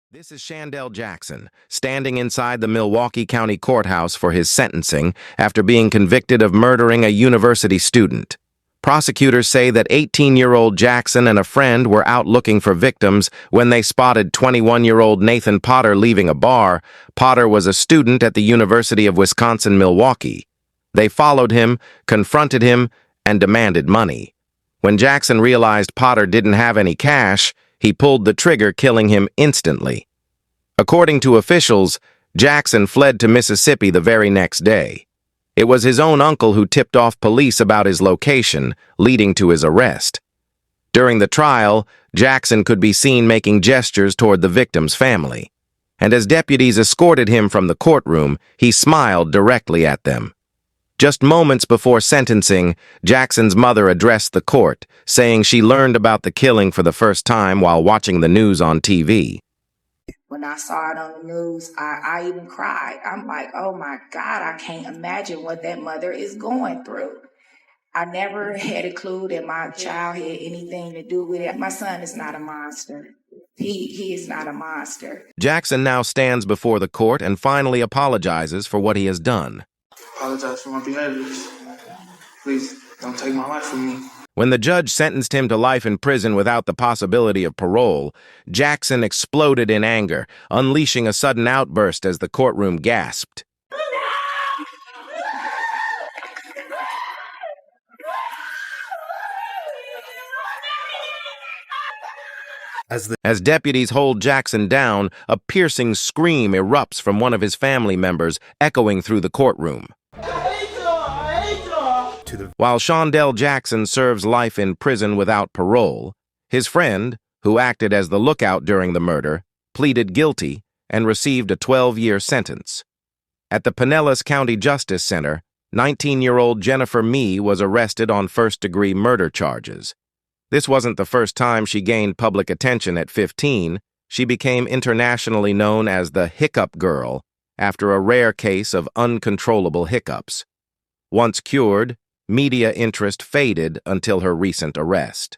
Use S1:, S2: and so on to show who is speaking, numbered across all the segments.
S1: This is Seandell Jackson, standing inside the Milwaukee County Courthouse for his sentencing after being convicted of murdering a university student. Prosecutors say that 18-year-old Jackson and a friend were out looking for victims when they spotted 21-year-old Nathan Potter leaving a bar. Potter was a student at the University of Wisconsin-Milwaukee. They followed him, confronted him, and demanded money. When Jackson realized Potter didn't have any cash, he pulled the trigger, killing him instantly. According to officials, Jackson fled to Mississippi the very next day. It was his own uncle who tipped off police about his location, leading to his arrest. During the trial, Jackson could be seen making gestures toward the victim's family. And as deputies escorted him from the courtroom, he smiled directly at them. Just moments before sentencing, Jackson's mother addressed the court, saying she learned about the killing for the first time while watching the news on TV.
S2: When I saw it on the news, I even cried. I'm like, oh my God, I can't imagine what that mother is going through. I never had a clue that my child had anything to do with it. My son is not a monster. He is not a monster.
S1: Jackson now stands before the court and finally apologizes for what he has done.
S3: Apologize for my behaviors. Please don't take my life from me.
S1: When the judge sentenced him to life in prison without the possibility of parole, Jackson exploded in anger, unleashing a sudden outburst as the courtroom gasped. As deputies hold Jackson down, a piercing scream erupts from one of his family members, echoing through the courtroom. While Seandell Jackson serves life in prison without parole, his friend, who acted as the lookout during the murder, pleaded guilty and received a 12-year sentence. At the Pinellas County Justice Center, 19-year-old Jennifer Mee was arrested on first-degree murder charges. This wasn't the first time she gained public attention at 15. She became internationally known as the Hiccup Girl after a rare case of uncontrollable hiccups. Once cured, media interest faded until her recent arrest.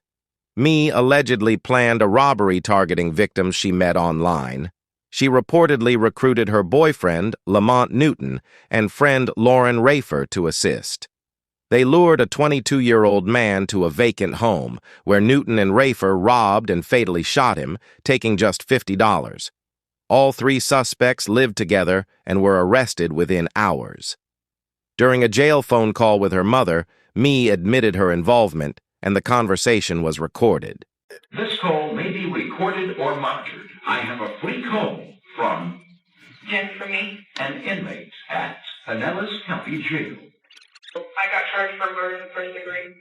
S1: Mee allegedly planned a robbery targeting victims she met online. She reportedly recruited her boyfriend, Lamont Newton, and friend Lauren Rafer to assist. They lured a 22-year-old man to a vacant home, where Newton and Rafer robbed and fatally shot him, taking just $50. All three suspects lived together and were arrested within hours. During a jail phone call with her mother, Mee admitted her involvement, and the conversation was recorded.
S4: This call may be recorded or monitored. I have a free call from
S5: Jennifer Mee,
S4: an inmate at Pinellas County Jail.
S5: I got charged for murder in the first degree.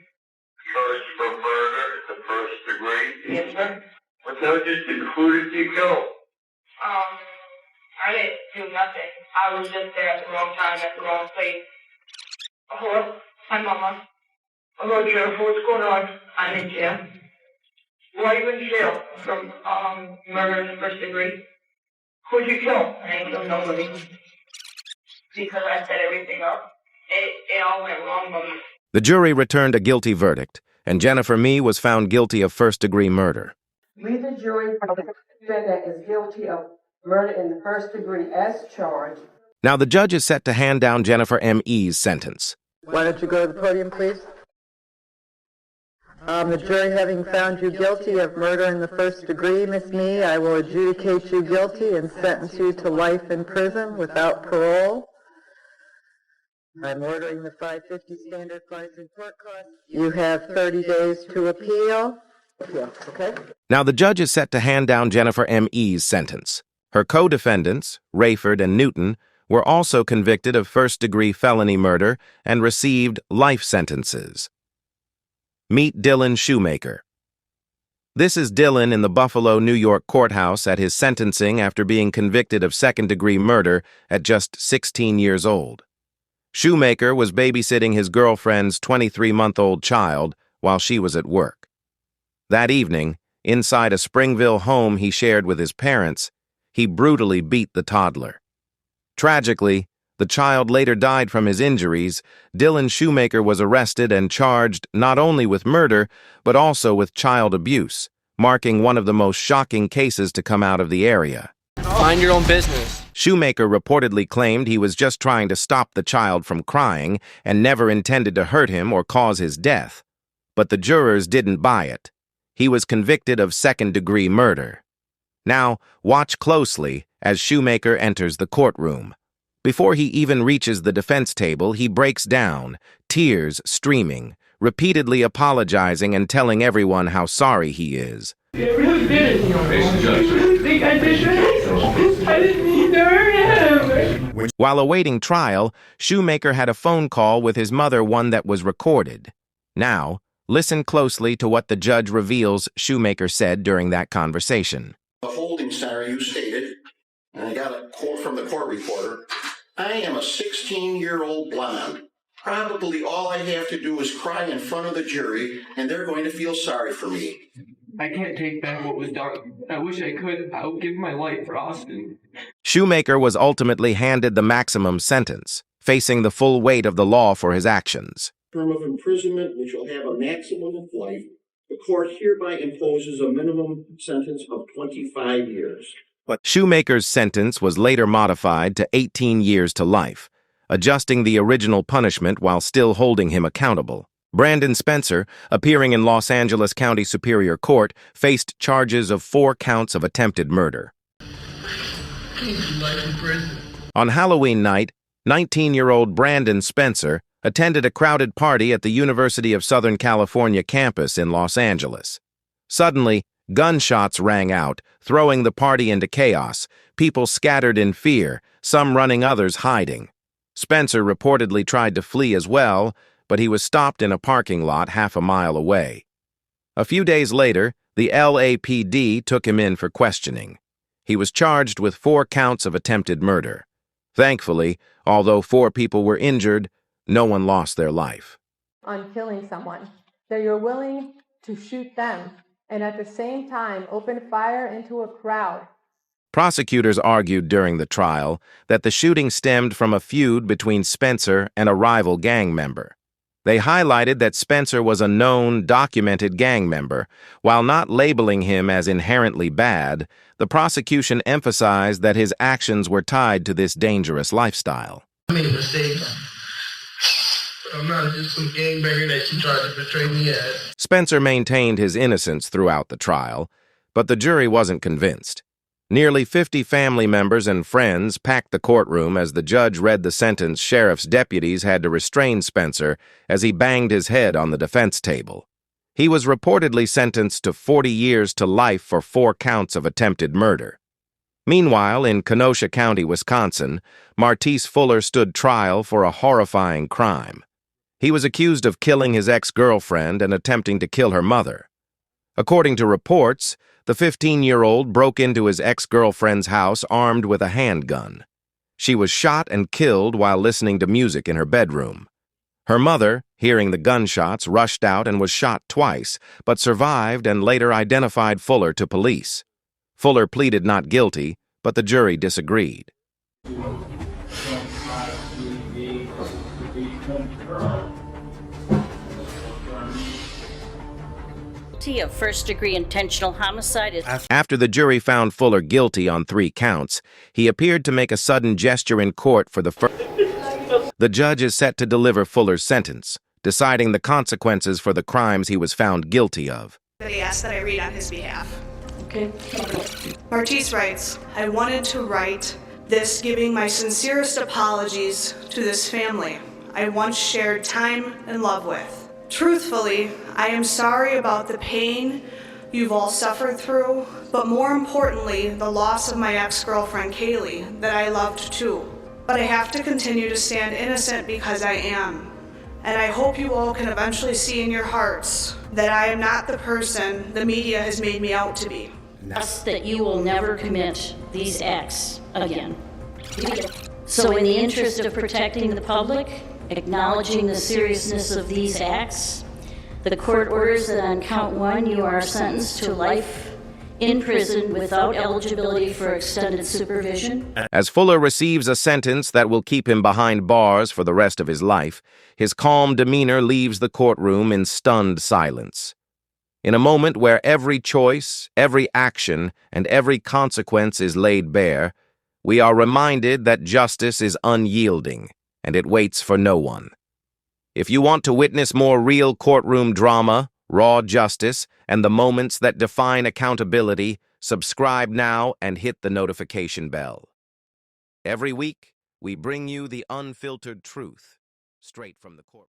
S6: Charged for murder in the first degree?
S5: Yes, sir.
S6: What charges who did you kill?
S5: I didn't do nothing. I was just there at the wrong time, at the wrong place. Hello? Hi, Mama.
S6: Hello, Jennifer. What's going on?
S5: I'm in jail.
S6: Why are you in jail?
S5: From, murder in the first degree.
S6: Who'd you kill?
S5: I ain't killed nobody. Because I set everything up. It all went wrong, Mama.
S1: The jury returned a guilty verdict, and Jennifer Mee was found guilty of first-degree murder.
S7: We, the jury, find the defendant is guilty of murder in the first degree as charged.
S1: Now the judge is set to hand down Jennifer M.E.'s sentence.
S8: Why don't you go to the podium, please? The jury having found you guilty of murder in the first degree, Miss Mee, I will adjudicate you guilty and sentence you to life in prison without parole. I'm ordering the $5.50 standard fines and court costs. You have 30 days to appeal. Okay?
S1: Now the judge is set to hand down Jennifer M.E.'s sentence. Her co-defendants, Rayford and Newton, were also convicted of first-degree felony murder and received life sentences. Meet Dylan Schumaker. This is Dylan in the Buffalo, New York courthouse at his sentencing after being convicted of second-degree murder at just 16 years old. Schumaker was babysitting his girlfriend's 23-month-old child while she was at work. That evening, inside a Springville home he shared with his parents, he brutally beat the toddler. Tragically, the child later died from his injuries. Dylan Schumaker was arrested and charged not only with murder, but also with child abuse, marking one of the most shocking cases to come out of the area.
S9: mind your own business.
S1: Schumaker reportedly claimed he was just trying to stop the child from crying and never intended to hurt him or cause his death. But the jurors didn't buy it. He was convicted of second-degree murder. Now, watch closely as Schumaker enters the courtroom. Before he even reaches the defense table, he breaks down, tears streaming, repeatedly apologizing and telling everyone how sorry he is.
S5: I really didn't. I really think I did this. I didn't mean to hurt him.
S1: While awaiting trial, Schumaker had a phone call with his mother, one that was recorded. Now, listen closely to what the judge reveals Schumaker said during that conversation.
S10: The holding center you stated, and I got a quote from the court reporter, I am a 16-year-old blonde. Probably all I have to do is cry in front of the jury, and they're going to feel sorry for me.
S9: I can't take back what was done. I wish I could. I would give my life for Austin.
S1: Schumaker was ultimately handed the maximum sentence, facing the full weight of the law for his actions.
S10: Term of imprisonment, which will have a maximum of life, the court hereby imposes a minimum sentence of 25 years.
S1: But Schumaker's sentence was later modified to 18 years to life, adjusting the original punishment while still holding him accountable. Brandon Spencer, appearing in Los Angeles County Superior Court, faced charges of 4 counts of attempted murder. On Halloween night, 19-year-old Brandon Spencer attended a crowded party at the University of Southern California campus in Los Angeles. Suddenly, gunshots rang out, throwing the party into chaos. People scattered in fear, some running, others hiding. Spencer reportedly tried to flee as well, but he was stopped in a parking lot half a mile away. A few days later, the LAPD took him in for questioning. He was charged with 4 counts of attempted murder. Thankfully, although 4 people were injured, no one lost their life.
S7: On killing someone, that you're willing to shoot them and at the same time open fire into a crowd.
S1: Prosecutors argued during the trial that the shooting stemmed from a feud between Spencer and a rival gang member. They highlighted that Spencer was a known, documented gang member. While not labeling him as inherently bad, the prosecution emphasized that his actions were tied to this dangerous lifestyle.
S11: I made mistakes. I'm not just some gangbanger that you tried to portray me as.
S1: Spencer maintained his innocence throughout the trial, but the jury wasn't convinced. Nearly 50 family members and friends packed the courtroom as the judge read the sentence. Sheriff's deputies had to restrain Spencer as he banged his head on the defense table. He was reportedly sentenced to 40 years to life for 4 counts of attempted murder. Meanwhile, in Kenosha County, Wisconsin, Martice Fuller stood trial for a horrifying crime. He was accused of killing his ex-girlfriend and attempting to kill her mother. According to reports, the 15-year-old broke into his ex-girlfriend's house armed with a handgun. She was shot and killed while listening to music in her bedroom. Her mother, hearing the gunshots, rushed out and was shot twice, but survived and later identified Fuller to police. Fuller pleaded not guilty, but the jury disagreed.
S12: Of first-degree intentional homicide.
S1: After the jury found Fuller guilty on 3 counts, he appeared to make a sudden gesture in court for the first. The judge is set to deliver Fuller's sentence, deciding the consequences for the crimes he was found guilty of.
S13: That he asked that I read on his behalf.
S12: Okay.
S13: Martice writes, I wanted to write this giving my sincerest apologies to this family I once shared time and love with. Truthfully, I am sorry about the pain you've all suffered through, but more importantly, the loss of my ex-girlfriend Kaylee, that I loved too. But I have to continue to stand innocent because I am. And I hope you all can eventually see in your hearts that I am not the person the media has made me out to be.
S12: Trust that you will never commit these acts again. So in the interest of protecting the public, acknowledging the seriousness of these acts, the court orders that on count 1 you are sentenced to life in prison without eligibility for extended supervision.
S1: As Fuller receives a sentence that will keep him behind bars for the rest of his life, his calm demeanor leaves the courtroom in stunned silence. In a moment where every choice, every action, and every consequence is laid bare, we are reminded that justice is unyielding, and it waits for no one. If you want to witness more real courtroom drama, raw justice, and the moments that define accountability, subscribe now and hit the notification bell. Every week, we bring you the unfiltered truth, straight from the court.